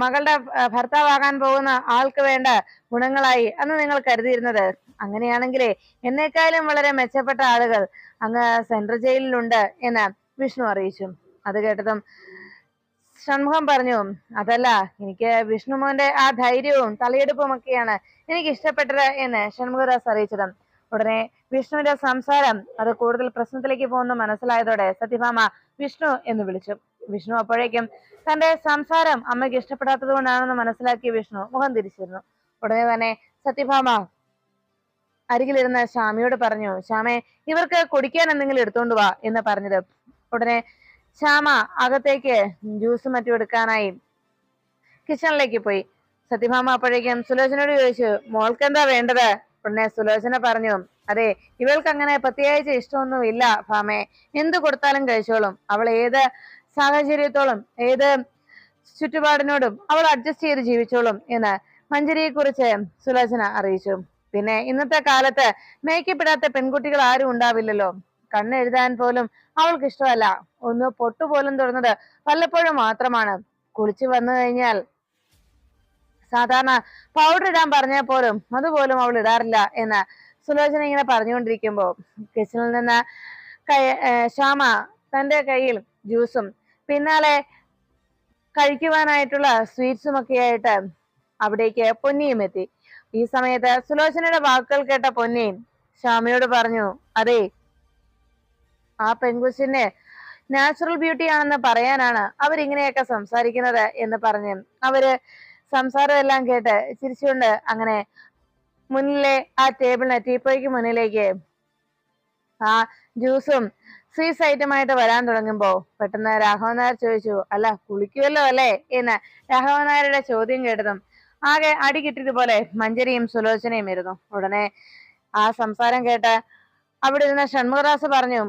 മകളുടെ ഭർത്താവാകാൻ പോകുന്ന ആൾക്ക് വേണ്ട ഗുണങ്ങളായി അന്ന് നിങ്ങൾ കരുതിയിരുന്നത്? അങ്ങനെയാണെങ്കിലേ എന്നെക്കാളും വളരെ മെച്ചപ്പെട്ട ആളുകൾ അങ്ങ് സെൻട്രൽ ജയിലിലുണ്ട് എന്ന് വിഷ്ണു അറിയിച്ചു. അത് കേട്ടതും ഷൺമുഖം പറഞ്ഞു, അതല്ല, എനിക്ക് വിഷ്ണുമോന്റെ ആ ധൈര്യവും തലയെടുപ്പും ഒക്കെയാണ് എനിക്ക് ഇഷ്ടപ്പെട്ടത് എന്ന് ഷൺമുഖദാസ് അറിയിച്ചതും ഉടനെ വിഷ്ണുവിന്റെ സംസാരം അത് കൂടുതൽ പ്രശ്നത്തിലേക്ക് പോകുന്ന മനസ്സിലായതോടെ സത്യഭാമ വിഷ്ണു എന്ന് വിളിച്ചു. വിഷ്ണു അപ്പോഴേക്കും തന്റെ സംസാരം അമ്മയ്ക്ക് ഇഷ്ടപ്പെടാത്തത് കൊണ്ടാണെന്ന് മനസ്സിലാക്കിയ വിഷ്ണു മുഖം തിരിച്ചിരുന്നു. ഉടനെ തന്നെ സത്യഭാമ അരികിലിരുന്ന ശ്യാമയോട് പറഞ്ഞു, ശ്യാമേ, ഇവർക്ക് കുടിക്കാൻ എന്തെങ്കിലും എടുത്തോണ്ട് വാ എന്ന് പറഞ്ഞത്. ഉടനെ ശ്യാമ അകത്തേക്ക് ജ്യൂസ് മറ്റും എടുക്കാനായി കിച്ചണിലേക്ക് പോയി. സത്യഭാമ അപ്പോഴേക്കും സുലോചനയോട് ചോദിച്ചു, മോൾക്ക് എന്താ വേണ്ടത്? ഉടനെ സുലോചന പറഞ്ഞു, അതെ, ഇവൾക്ക് അങ്ങനെ പ്രത്യേകിച്ച് ഇഷ്ടമൊന്നും ഇല്ല ഭാമേ, എന്ത് കൊടുത്താലും കഴിച്ചോളും. അവൾ ഏത് സാഹചര്യത്തോളം ഏത് ചുറ്റുപാടിനോടും അവൾ അഡ്ജസ്റ്റ് ചെയ്ത് ജീവിച്ചോളും എന്ന് മഞ്ജരിയെ കുറിച്ച് സുലോചന അറിയിച്ചു. പിന്നെ ഇന്നത്തെ കാലത്ത് മേക്കപ്പ് ഇടാത്ത പെൺകുട്ടികൾ ആരും ഉണ്ടാവില്ലല്ലോ. കണ്ണെഴുതാൻ പോലും അവൾക്ക് ഇഷ്ടമല്ല. ഒന്ന് പൊട്ടുപോലും തൊടുന്നത് വല്ലപ്പോഴും മാത്രമാണ്. കുളിച്ചു വന്നു കഴിഞ്ഞാൽ സാധാരണ പൗഡർ ഇടാൻ പറഞ്ഞാൽ പോലും അതുപോലും അവൾ ഇടാറില്ല എന്ന് സുലോചന ഇങ്ങനെ പറഞ്ഞുകൊണ്ടിരിക്കുമ്പോ കിച്ചണിൽ നിന്ന് ശ്യാമ തന്റെ കയ്യിൽ ജ്യൂസും പിന്നാലെ കഴിക്കുവാനായിട്ടുള്ള സ്വീറ്റ്സും ഒക്കെ ആയിട്ട് അവിടേക്ക് പൊന്നിയും എത്തി. ഈ സമയത്ത് സുലോചനയുടെ വാക്കുകൾ കേട്ട പൊന്നി ശ്യാമയോട് പറഞ്ഞു, അതെ, ആ പെൺകുച്ചിന്റെ നാച്ചുറൽ ബ്യൂട്ടി ആണെന്ന് പറയാനാണ് അവരിങ്ങനെയൊക്കെ സംസാരിക്കുന്നത് എന്ന് പറഞ്ഞ് അവര് സംസാരം എല്ലാം കേട്ട് ചിരിച്ചുകൊണ്ട് അങ്ങനെ മുന്നിലെ ആ ടേബിളിന് ടീപ്പോയ്ക്ക് മുന്നിലേക്ക് ആ ജ്യൂസും സ്വീറ്റ്സ് ഐറ്റമായിട്ട് വരാൻ തുടങ്ങുമ്പോ പെട്ടെന്ന് രാഘവൻ നായർ ചോദിച്ചു, അല്ല കുളിക്കുമല്ലോ അല്ലേ എന്ന്. രാഘവൻ നായരുടെ ചോദ്യം കേട്ടതും ആകെ അടി കിട്ടിയതുപോലെ മഞ്ജരിയും സുലോചനയും ഇരുന്നു. ഉടനെ ആ സംസാരം കേട്ട് അവിടെ ഇരുന്ന ഷൺമുഖദാസ് പറഞ്ഞു,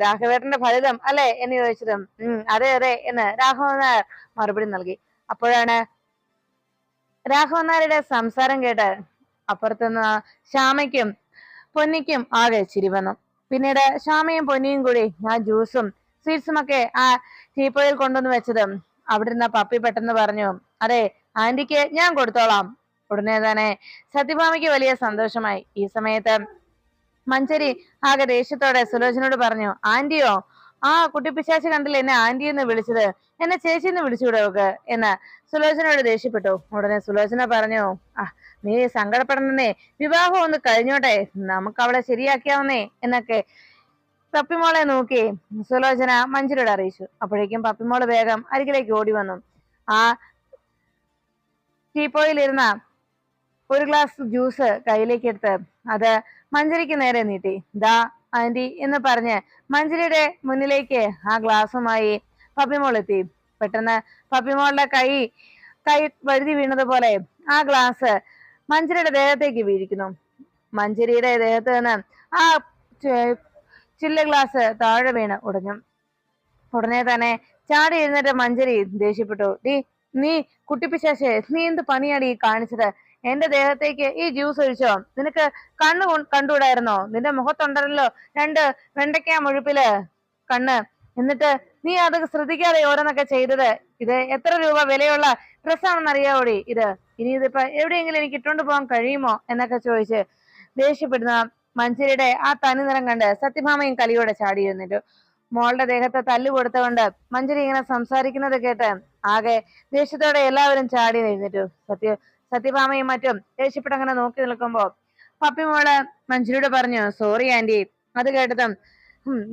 രാഘവേട്ടന്റെ ഫലിതം അല്ലെ എന്ന് ചോദിച്ചതും അതെ അതെ എന്ന് രാഘവൻ നായർ മറുപടി നൽകി. അപ്പോഴാണ് രാഘവൻ നായരുടെ സംസാരം കേട്ട് അപ്പുറത്തുനിന്ന് ശ്യാമയ്ക്കും പൊന്നിക്കും ആകെ ചിരി വന്നു. പിന്നീട് ശ്യാമയും പൊന്നിയും കൂടി ആ ജ്യൂസും സ്വീറ്റ്സും ഒക്കെ ആ ടീപ്പോയിൽ കൊണ്ടുവന്ന് വെച്ചതും അവിടെ ഇരുന്ന പപ്പി പെട്ടെന്ന് പറഞ്ഞു, അതെ ആന്റിക്ക് ഞാൻ കൊടുത്തോളാം. ഉടനെ തന്നെ സത്യഭാമയ്ക്ക് വലിയ സന്തോഷമായി. ഈ സമയത്ത് മഞ്ചരി ആകെ ദേഷ്യത്തോടെ സുലോചനോട് പറഞ്ഞു, ആന്റിയോ? ആ കുട്ടിപ്പിശാച്ച് കണ്ടില്ല എന്നെ ആന്റി എന്ന് വിളിച്ചത്, എന്നെ ചേച്ചി എന്ന് വിളിച്ചുകൂടെ അവക്ക് എന്ന് സുലോചനയോട് ദേഷ്യപ്പെട്ടു. ഉടനെ സുലോചന പറഞ്ഞു, നീ സങ്കടപ്പെടണമെന്നേ, വിവാഹം ഒന്ന് കഴിഞ്ഞോട്ടെ, നമുക്ക് അവളെ ശരിയാക്കിയാവുന്നേ എന്നൊക്കെ പപ്പിമോളെ നോക്കി സുലോചന മഞ്ജരിയോട് അറിയിച്ചു. അപ്പോഴേക്കും പപ്പിമോള് വേഗം അരികിലേക്ക് ഓടി വന്നു. ആ ടീപ്പോയിലിരുന്ന ഒരു ഗ്ലാസ് ജ്യൂസ് കയ്യിലേക്ക് എടുത്ത് അത് മഞ്ജരിക്ക് നേരെ നീട്ടി. ദാ ആന്റി എന്ന് പറഞ്ഞ് മഞ്ജരിയുടെ മുന്നിലേക്ക് ആ ഗ്ലാസുമായി പപ്പിമോൾ എത്തി. പെട്ടെന്ന് പപ്പിമോളുടെ കൈ വഴുതി വീണതുപോലെ ആ ഗ്ലാസ് മഞ്ജരിയുടെ ദേഹത്തേക്ക് വീഴിക്കുന്നു. മഞ്ജരിയുടെ ദേഹത്ത് നിന്ന് ആ ചില്ല ഗ്ലാസ് താഴെ വീണ് ഉടഞ്ഞു. ഉടനെ തന്നെ ചാടി എഴുന്നേറ്റ മഞ്ജരി ദേഷ്യപ്പെട്ടു, നീ കുട്ടിപ്പിശാശേ, നീ എന്ത് പണിയാണ് ഈ കാണിച്ചത്? എന്റെ ദേഹത്തേക്ക് ഈ ജ്യൂസ് ഒഴിച്ചോ? നിനക്ക് കണ്ടുകൂടായിരുന്നോ? നിന്റെ മുഖത്തുണ്ടല്ലോ 2 വെണ്ടയ്ക്ക മുഴുപ്പില് കണ്ണ്. എന്നിട്ട് നീ അത് ശ്രദ്ധിക്കാതെ ഓരോന്നൊക്കെ ചെയ്തത്. ഇത് എത്ര രൂപ വിലയുള്ള ഡ്രസ്സാണെന്ന് അറിയാവോടി ഇത്? ഇനി ഇതിപ്പോ എവിടെയെങ്കിലും എനിക്ക് ഇട്ടുകൊണ്ട് പോകാൻ കഴിയുമോ എന്നൊക്കെ ചോദിച്ച് ദേഷ്യപ്പെടുന്ന മഞ്ജരിയുടെ ആ തനിനിറം കണ്ട് സത്യഭാമയും കലിയോടെ ചാടി എഴുന്നേറ്റു. മോളുടെ ദേഹത്തെ തല്ലു കൊടുത്തുകൊണ്ട് മഞ്ജരി ഇങ്ങനെ സംസാരിക്കുന്നത് കേട്ട് ആകെ ദേഷ്യത്തോടെ എല്ലാവരും ചാടി എഴുന്നേറ്റു. സത്യഭാമയും മറ്റും ദേഷ്യപ്പെട്ട് അങ്ങനെ നോക്കി നിൽക്കുമ്പോ പപ്പിമോള് മഞ്ജരിയോട് പറഞ്ഞു, സോറി ആന്റി. അത് കേട്ടതും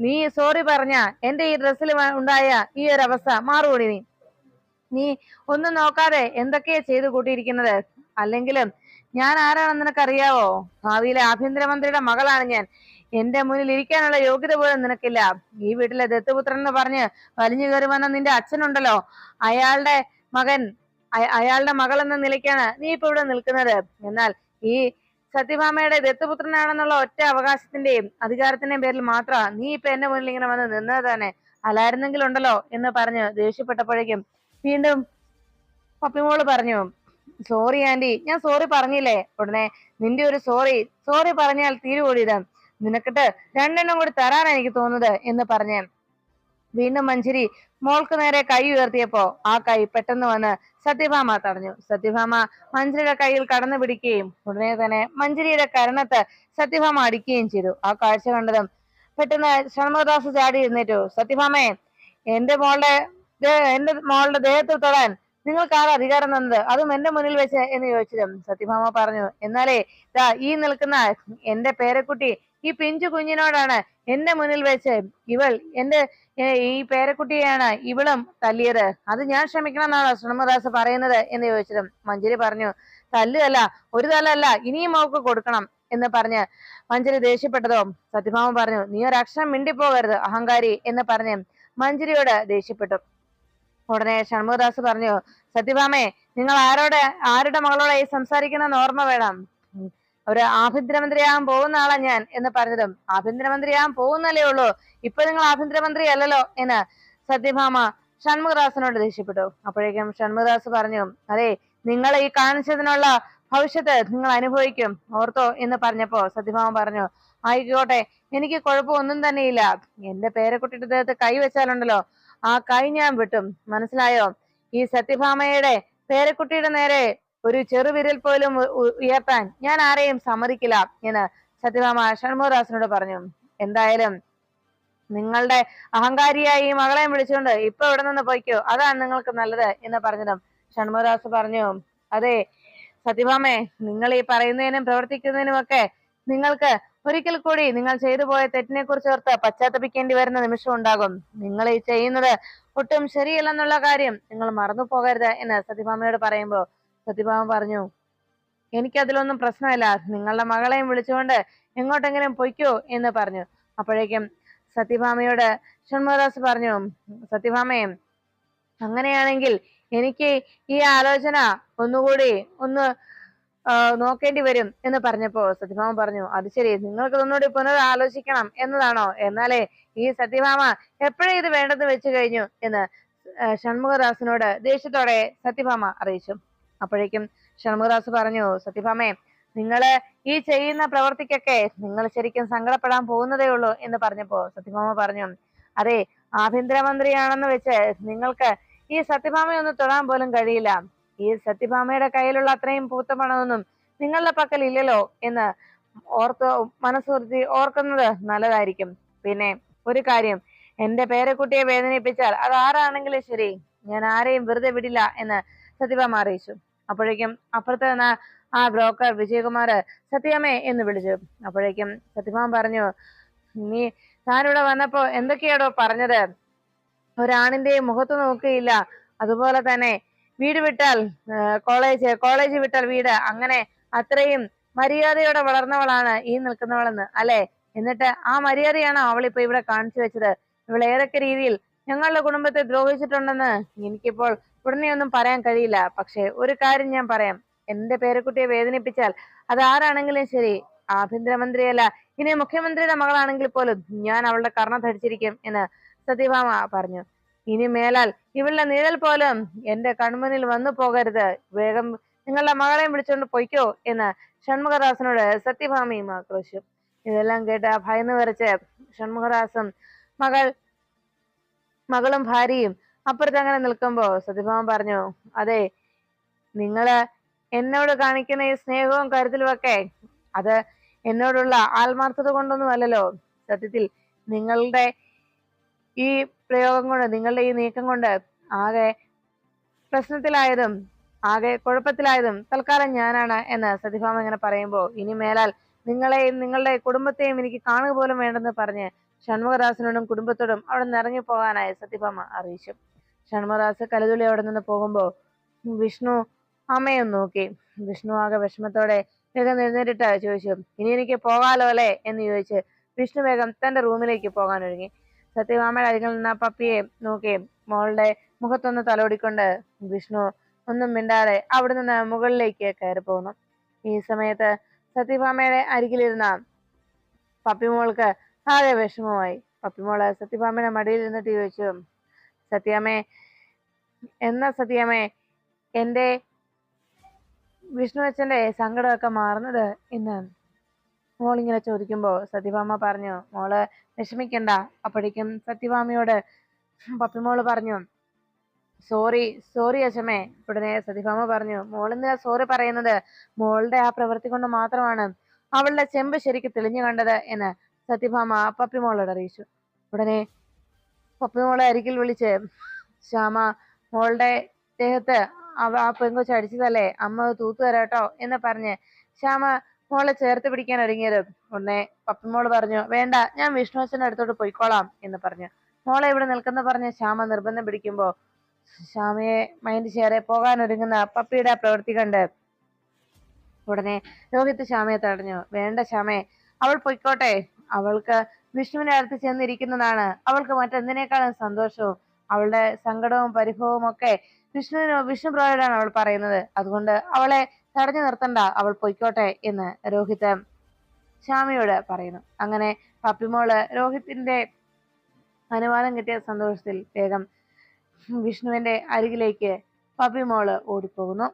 നീ സോറി പറഞ്ഞ എന്റെ ഈ ഡ്രസ്സിൽ ഉണ്ടായ ഈ ഒരു അവസ്ഥ മാറുകൂടി? നീ ഒന്നും നോക്കാതെ എന്തൊക്കെയാ ചെയ്തു കൂട്ടിയിരിക്കുന്നത്. അല്ലെങ്കിലും ഞാൻ ആരാണെന്ന് നിനക്കറിയാവോ? ഭാവിയിലെ ആഭ്യന്തരമന്ത്രിയുടെ മകളാണ് ഞാൻ. എന്റെ മുന്നിൽ ഇരിക്കാനുള്ള യോഗ്യത പോലും നിനക്കില്ല. ഈ വീട്ടിലെ ദത്തുപുത്രൻ എന്ന് പറഞ്ഞ് വലിഞ്ഞു കയറി വന്ന നിന്റെ അച്ഛനുണ്ടല്ലോ, അയാളുടെ മകൾ എന്ന നിലയ്ക്കാണ് നീ ഇപ്പൊ ഇവിടെ നിൽക്കുന്നത്. എന്നാൽ ഈ സത്യഭാമയുടെ ദത്തുപുത്രനാണെന്നുള്ള ഒറ്റ അവകാശത്തിന്റെയും അധികാരത്തിന്റെയും പേരിൽ മാത്രമാണ് നീ ഇപ്പൊ എന്റെ മുന്നിൽ ഇങ്ങനെ വന്ന് നിന്നത് തന്നെ. അല്ലായിരുന്നെങ്കിലുണ്ടല്ലോ എന്ന് പറഞ്ഞ് ദേഷ്യപ്പെട്ടപ്പോഴേക്കും വീണ്ടും പപ്പിമോള് പറഞ്ഞു, സോറി ആന്റി, ഞാൻ സോറി പറഞ്ഞില്ലേ? ഉടനെ നിന്റെ ഒരു സോറി പറഞ്ഞാൽ തീരുകൂടിയത്, നിനക്കിട്ട് 2 എണ്ണം കൂടി തരാനാ എനിക്ക് തോന്നുന്നത് എന്ന് പറഞ്ഞ് വീണ്ടും മഞ്ജരി മോൾക്ക് നേരെ കൈ ഉയർത്തിയപ്പോ ആ കൈ പെട്ടെന്ന് വന്ന് സത്യഭാമ തടഞ്ഞു. സത്യഭാമ മഞ്ജരിയുടെ കയ്യിൽ കടന്നു പിടിക്കുകയും ഉടനെ തന്നെ മഞ്ജരിയുടെ കരണത്ത് സത്യഭാമ അടിക്കുകയും ചെയ്തു. ആ കാഴ്ച കണ്ടതും പെട്ടെന്ന് ഷൺമുഖദാസ് ചാടി എഴുന്നേറ്റു. സത്യഭാമയെ, എന്റെ മോളുടെ ദേഹത്ത് തൊടാൻ നിങ്ങൾക്ക് ആരാ അധികാരം തന്നത്? അതും എന്റെ മുന്നിൽ വെച്ച് എന്ന് ചോദിച്ചതും സത്യഭാമ പറഞ്ഞു, എന്നാലേ ഈ നിൽക്കുന്ന എന്റെ പേരക്കുട്ടി ഈ പിഞ്ചു കുഞ്ഞിനോടാണ് എന്റെ മുന്നിൽ വെച്ച് ഈ പേരക്കുട്ടിയെയാണ് ഇവളും തല്ലിയത്. അത് ഞാൻ ക്ഷമിക്കണം എന്നാണോ ഷൺമുഖദാസ് പറയുന്നത് എന്ന് ചോദിച്ചതും മഞ്ജരി പറഞ്ഞു, തല്ലുകല്ല, ഒരു തല്ലല്ല, ഇനിയും അവൾക്ക് കൊടുക്കണം എന്ന് പറഞ്ഞ് മഞ്ജരി ദേഷ്യപ്പെട്ടതോ സത്യഭാമ പറഞ്ഞു, നീ ഒരക്ഷരം മിണ്ടിപ്പോകരുത് അഹങ്കാരി എന്ന് പറഞ്ഞ് മഞ്ജരിയോട് ദേഷ്യപ്പെട്ടു. ഉടനെ ഷൺമുഖദാസ് പറഞ്ഞു, സത്യഭാമേ, നിങ്ങൾ ആരുടെ മകളോടായി സംസാരിക്കുന്ന ഓർമ്മ വേണം. ഒരു ആഭ്യന്തരമന്ത്രിയാകാൻ പോകുന്ന ആളാ ഞാൻ എന്ന് പറഞ്ഞതും, ആഭ്യന്തരമന്ത്രിയാകാൻ പോകുന്നല്ലേ ഉള്ളൂ, ഇപ്പൊ നിങ്ങൾ ആഭ്യന്തരമന്ത്രി അല്ലല്ലോ എന്ന് സത്യഭാമ ഷൺമുഖദാസിനോട് ദേഷ്യപ്പെട്ടു. അപ്പോഴേക്കും ഷൺമുഖദാസ് പറഞ്ഞു, അതെ, നിങ്ങൾ ഈ കാണിച്ചതിനുള്ള ഭവിഷ്യത്ത് നിങ്ങൾ അനുഭവിക്കും, ഓർത്തോ എന്ന് പറഞ്ഞപ്പോ സത്യഭാമ പറഞ്ഞു, ആയിക്കോട്ടെ, എനിക്ക് കുഴപ്പമൊന്നും തന്നെയില്ല. എന്റെ പേരക്കുട്ടിയുടെ ദേഹത്ത് കൈ വെച്ചാലുണ്ടല്ലോ, ആ കൈ ഞാൻ വെട്ടും, മനസ്സിലായോ? ഈ സത്യഭാമയുടെ പേരക്കുട്ടിയുടെ നേരെ ഒരു ചെറുവിരൽ പോലും ഉയർത്താൻ ഞാൻ ആരെയും സമ്മതിക്കില്ല എന്ന് സത്യഭാമ ഷൺമുഖദാസിനോട് പറഞ്ഞു. എന്തായാലും നിങ്ങളുടെ അഹങ്കാരിയായി ഈ മകളെയും വിളിച്ചുകൊണ്ട് ഇപ്പൊ ഇവിടെ നിന്ന് പോയിക്കോ, അതാണ് നിങ്ങൾക്ക് നല്ലത് എന്ന് പറഞ്ഞതും ഷൺമുഖദാസ് പറഞ്ഞു, അതെ സത്യഭാമേ, നിങ്ങൾ ഈ പറയുന്നതിനും പ്രവർത്തിക്കുന്നതിനും ഒക്കെ നിങ്ങൾക്ക് ഒരിക്കൽ കൂടി നിങ്ങൾ ചെയ്തു പോയ തെറ്റിനെ കുറിച്ച് ഓർത്ത് പശ്ചാത്തപിക്കേണ്ടി വരുന്ന നിമിഷം ഉണ്ടാകും. നിങ്ങൾ ഈ ചെയ്യുന്നത് ഒട്ടും ശരിയല്ലെന്നുള്ള കാര്യം നിങ്ങൾ മറന്നു പോകരുത് എന്ന് സത്യഭാമയോട് പറയുമ്പോ സത്യഭാമ പറഞ്ഞു, എനിക്കതിലൊന്നും പ്രശ്നമില്ല, നിങ്ങളുടെ മകളെയും വിളിച്ചുകൊണ്ട് എങ്ങോട്ടെങ്കിലും പൊയ്ക്കോ എന്ന് പറഞ്ഞു. അപ്പോഴേക്കും സത്യഭാമയോട് ഷൺമുഖദാസ് പറഞ്ഞു, സത്യഭാമയെ, അങ്ങനെയാണെങ്കിൽ എനിക്ക് ഈ ആലോചന ഒന്നുകൂടി ഒന്ന് നോക്കേണ്ടി വരും എന്ന് പറഞ്ഞപ്പോ സത്യഭാമ പറഞ്ഞു, അത് ശരി, നിങ്ങൾക്ക് ഒന്നുകൂടി പുനരാലോചിക്കണം എന്നതാണോ? എന്നാലേ ഈ സത്യഭാമ എപ്പോഴും ഇത് വേണ്ടെന്ന് വെച്ചു കഴിഞ്ഞു എന്ന് ഷൺമുഖദാസിനോട് ദേഷ്യത്തോടെ സത്യഭാമ അറിയിച്ചു. അപ്പോഴേക്കും ഷൺമുഖദാസ് പറഞ്ഞു, സത്യഭാമേ, നിങ്ങള് ഈ ചെയ്യുന്ന പ്രവർത്തിക്കൊക്കെ നിങ്ങൾ ശരിക്കും സങ്കടപ്പെടാൻ പോകുന്നതേ ഉള്ളൂ എന്ന് പറഞ്ഞപ്പോ സത്യഭാമ പറഞ്ഞു, അതെ, ആഭ്യന്തരമന്ത്രിയാണെന്ന് വെച്ച് നിങ്ങൾക്ക് ഈ സത്യഭാമയൊന്ന് തൊടാൻ പോലും കഴിയില്ല. ഈ സത്യഭാമയുടെ കയ്യിലുള്ള അത്രയും പൂത്ത പണമൊന്നും നിങ്ങളുടെ പക്കൽ ഇല്ലല്ലോ എന്ന് മനസ്സുറുത്തി ഓർക്കുന്നത് നല്ലതായിരിക്കും. പിന്നെ ഒരു കാര്യം, എന്റെ പേരക്കുട്ടിയെ വേദനിപ്പിച്ചാൽ അത് ആരാണെങ്കിലും ശരി, ഞാൻ ആരെയും വെറുതെ വിടില്ല എന്ന് സത്യഭാമ അറിയിച്ചു. അപ്പോഴേക്കും അപ്പുറത്ത് നിന്ന് ആ ബ്രോക്കർ വിജയകുമാർ സത്യാമ്മേ എന്ന് വിളിച്ചു. അപ്പോഴേക്കും സത്യഭാമ പറഞ്ഞു, താനിവിടെ വന്നപ്പോ എന്തൊക്കെയാടോ പറഞ്ഞത്? ഒരാണിന്റെയും മുഖത്ത് നോക്കുകയില്ല, അതുപോലെ തന്നെ വീട് വിട്ടാൽ കോളേജ് വിട്ടാൽ വീട്, അങ്ങനെ അത്രയും മര്യാദയോടെ വളർന്നവളാണ് ഈ നിൽക്കുന്നവളെന്ന് അല്ലെ? എന്നിട്ട് ആ മര്യാദയാണ് അവളിപ്പോ ഇവിടെ കാണിച്ചു വെച്ചത്. ഇവൾ ഏതൊക്കെ രീതിയിൽ ഞങ്ങളുടെ കുടുംബത്തെ ദ്രോഹിച്ചിട്ടുണ്ടെന്ന് എനിക്കിപ്പോൾ ഉടനെയൊന്നും പറയാൻ കഴിയില്ല. പക്ഷെ ഒരു കാര്യം ഞാൻ പറയാം, എന്റെ പേരക്കുട്ടിയെ വേദനിപ്പിച്ചാൽ അത് ആരാണെങ്കിലും ശരി, ആഭ്യന്തരമന്ത്രിയല്ല, ഇനി മുഖ്യമന്ത്രിയുടെ മകളാണെങ്കിൽ പോലും ഞാൻ അവളുടെ കർണ ധരിച്ചിരിക്കും എന്ന് സത്യഭാമ പറഞ്ഞു. ഇനി മേലാൽ ഇവളുടെ നിഴൽ പോലും എന്റെ കൺമുന്നിൽ വന്നു പോകരുത്, വേഗം നിങ്ങളുടെ മകളെയും വിളിച്ചുകൊണ്ട് പൊയ്ക്കോ എന്ന് ഷൺമുഖദാസിനോട് സത്യഭാമയും ആക്രോശിച്ചു. ഇതെല്ലാം കേട്ട് ഭയന്ന് വിറച്ച് ഷൺമുഖദാസും മകളും ഭാര്യയും അപ്പുറത്ത് അങ്ങനെ നിൽക്കുമ്പോ സത്യഭാമ പറഞ്ഞു, അതെ, നിങ്ങള് എന്നോട് കാണിക്കുന്ന ഈ സ്നേഹവും കരുതലും ഒക്കെ അത് എന്നോടുള്ള ആത്മാർത്ഥത കൊണ്ടൊന്നും അല്ലല്ലോ. സത്യത്തിൽ നിങ്ങളുടെ ഈ പ്രയോഗം കൊണ്ട്, നിങ്ങളുടെ ഈ നീക്കം കൊണ്ട് ആകെ പ്രശ്നത്തിലായതും ആകെ കുഴപ്പത്തിലായതും തൽക്കാലം ഞാനാണ് എന്ന് സത്യഭാമ ഇങ്ങനെ പറയുമ്പോ, ഇനി മേലാൽ നിങ്ങളെയും നിങ്ങളുടെ കുടുംബത്തെയും എനിക്ക് കാണുക പോലും വേണ്ടെന്ന് പറഞ്ഞ് ഷൺമുഖദാസിനോടും കുടുംബത്തോടും അവിടെ നിന്ന് ഇറങ്ങി പോകാനായി സത്യഭാമ അറിയിച്ചു. ഷൺമുഖദാസ് കലതുള്ളി അവിടെ നിന്ന് പോകുമ്പോ വിഷ്ണു അമ്മയൊന്ന് നോക്കി. വിഷ്ണു ആകെ വിഷമത്തോടെ വേഗം എഴുന്നേറ്റിട്ട് ചോദിച്ചു, ഇനി എനിക്ക് പോകാലോ അല്ലേ എന്ന് ചോദിച്ച് വിഷ്ണു വേഗം തന്റെ റൂമിലേക്ക് പോകാൻ ഒരുങ്ങി. സത്യഭാമയുടെ അരികിൽ നിന്ന് ആ പപ്പിയെ നോക്കി മോളുടെ മുഖത്തൊന്ന് തലോടിക്കൊണ്ട് വിഷ്ണു ഒന്നും മിണ്ടാതെ അവിടെ നിന്ന് മുകളിലേക്ക് കയറി പോകുന്നു. ഈ സമയത്ത് സത്യഭാമയുടെ അരികിലിരുന്ന പപ്പിമോൾക്ക് ആകെ വിഷമമായി. പപ്പിമോള് സത്യഭാമയുടെ മടിയിൽ ഇരുന്നിട്ട് ചോദിച്ചു, സത്യാമ്മേ, എന്നാ സത്യാമ്മേ എന്റെ വിഷ്ണു അച്ഛന്റെ സങ്കടമൊക്കെ മാറുന്നത് എന്ന് മോളിങ്ങനെ ചോദിക്കുമ്പോ സത്യഭാമ പറഞ്ഞു, മോള് വിഷമിക്കണ്ട. അപ്പോഴേക്കും സത്യഭാമയോട് പപ്പിമോള് പറഞ്ഞു, സോറി അച്ഛമ്മേ. ഉടനെ സത്യഭാമ പറഞ്ഞു, മോളെന്തിനാ സോറി പറയുന്നത്? മോളുടെ ആ പ്രവൃത്തി കൊണ്ട് മാത്രമാണ് അവളുടെ ചെമ്പ് ശരിക്ക് തെളിഞ്ഞു കണ്ടത് എന്ന് സത്യഭാമ പപ്പിമോളോട് അറിയിച്ചു. ഉടനെ പപ്പിമോളെ അരികിൽ വിളിച്ച്, ശ്യാമ, മോളുടെ ദേഹത്ത് ആ പെങ്കൊച്ച് അടിച്ചതല്ലേ, അമ്മ തൂത്തു തരാട്ടോ എന്ന് പറഞ്ഞ് ശ്യാമ മോളെ ചേർത്ത് പിടിക്കാൻ ഒരുങ്ങിയത്. ഉടനെ പപ്പിമോള് പറഞ്ഞു, വേണ്ട, ഞാൻ വിഷ്ണു അച്ഛൻ്റെ അടുത്തോട്ട് പോയിക്കോളാം എന്ന് പറഞ്ഞു. മോളെ ഇവിടെ നിൽക്കുന്ന പറഞ്ഞ് ശ്യാമ നിർബന്ധം പിടിക്കുമ്പോ ശ്യാമയെ മൈൻഡ് ചെയ്യാതെ പോകാൻ ഒരുങ്ങുന്ന പപ്പിയുടെ പ്രവൃത്തി കണ്ട് ഉടനെ രോഹിത് ശ്യാമയെ തടഞ്ഞു. വേണ്ട ശ്യാമേ, അവൾ പൊയ്ക്കോട്ടെ, അവൾക്ക് വിഷ്ണുവിന്റെ അടുത്ത് ചെന്നിരിക്കുന്നതാണ് അവൾക്ക് മറ്റെന്തിനേക്കാളും സന്തോഷവും. അവളുടെ സങ്കടവും പരിഭവവും ഒക്കെ വിഷ്ണുപ്രോയോടാണ് അവൾ പറയുന്നത്. അതുകൊണ്ട് അവളെ തടഞ്ഞു നിർത്തണ്ട, അവൾ പൊയ്ക്കോട്ടെ എന്ന് രോഹിത് ശ്യാമയോട് പറയുന്നു. അങ്ങനെ പപ്പിമോള് രോഹിത്തിന്റെ അനുവാദം കിട്ടിയ സന്തോഷത്തിൽ വേഗം വിഷ്ണുവിന്റെ അരികിലേക്ക് പപ്പിമോള് ഓടിപ്പോകുന്നു.